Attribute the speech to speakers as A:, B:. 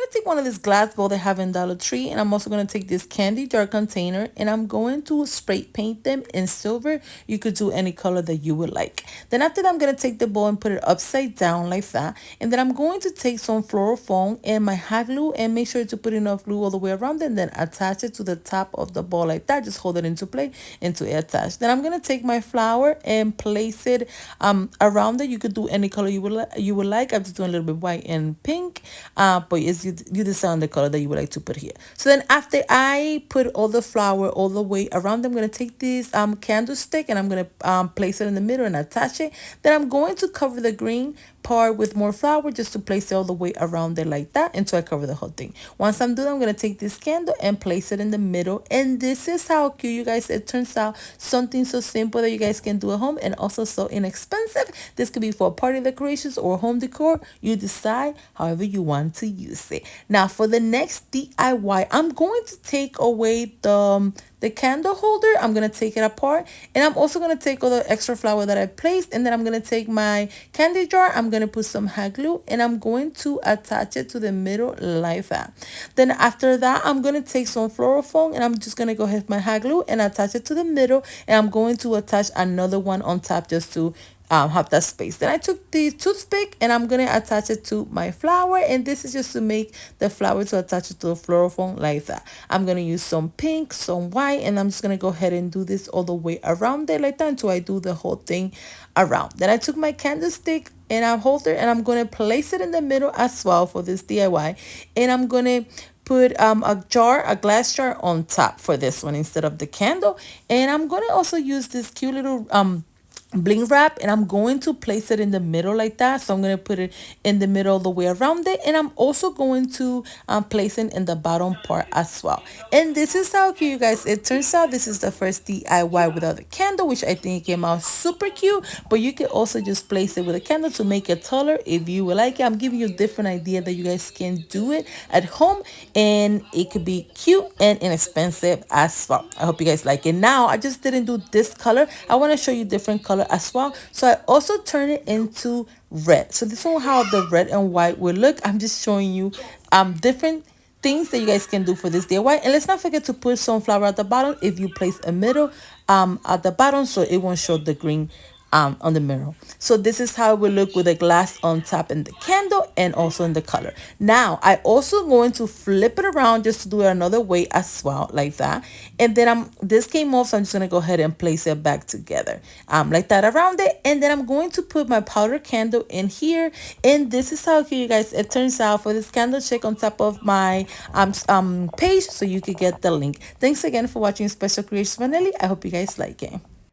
A: going to take one of this glass bowl they have in Dollar Tree, and I'm also going to take this candy jar container, and I'm going to spray paint them in silver. You could do any color that you would like. Then after that, I'm going to take the bowl and put it upside down like that. And then I'm going to take some floral foam and my hot glue, and make sure to put enough glue all the way around it, and then attach it to the top of the ball like that. Just hold it into place until it attached. Then I'm going to take my flower and place it around it. You could do any color you would like. I'm just doing a little bit white and pink, but it's you decide on the color that you would like to put here. So then after I put all the flower all the way around, I'm going to take this candlestick, and I'm going to place it in the middle and attach it. Then I'm going to cover the green part with more flour, just to place it all the way around it like that until I cover the whole thing. Once I'm done, I'm going to take this candle and place it in the middle, and this is how cute, you guys, it turns out. Something so simple that you guys can do at home, and also so inexpensive. This could be for party decorations or home decor. You decide however you want to use it. Now for the next DIY, I'm going to take away the candle holder. I'm going to take it apart, and I'm also going to take all the extra flour that I placed, and then I'm going to take my candy jar. I'm going to put some hot glue, and I'm going to attach it to the middle like that. Then after that, I'm going to take some floral foam, and I'm just going to go ahead with my hot glue and attach it to the middle, and I'm going to attach another one on top just to have that space. Then I took the toothpick, and I'm gonna attach it to my flower, and this is just to make the flower to attach it to the floral foam like that. I'm gonna use some pink, some white, and I'm just gonna go ahead and do this all the way around it like that until I do the whole thing around. Then I took my candlestick and I hold it, and I'm gonna place it in the middle as well for this DIY, and I'm gonna put a glass jar on top for this one instead of the candle. And I'm gonna also use this cute little bling wrap, and I'm going to place it in the middle like that. So I'm going to put it in the middle the way around it, and I'm also going to place it in the bottom part as well. And this is how cute, you guys, it turns out. This is the first DIY without the candle, which I think came out super cute. But you can also just place it with a candle to make it taller if you would like it. I'm giving you a different idea that you guys can do it at home, and it could be cute and inexpensive as well. I hope you guys like it. Now I just didn't do this color. I want to show you different color as well. So I also turn it into red. So this is how the red and white will look. I'm just showing you different things that you guys can do for this DIY. And let's not forget to put some flower at the bottom if you place a middle at the bottom, so it won't show the green on the mirror. So this is how it will look with the glass on top and the candle, and also in the color. Now I also going to flip it around just to do it another way as well, like that. And then this came off, so I'm just gonna go ahead and place it back together like that around it. And then I'm going to put my powder candle in here, and this is how cute, you guys, it turns out. For this candle, check on top of my page so you could get the link. Thanks again for watching Special Creations Vanelli. I hope you guys like it.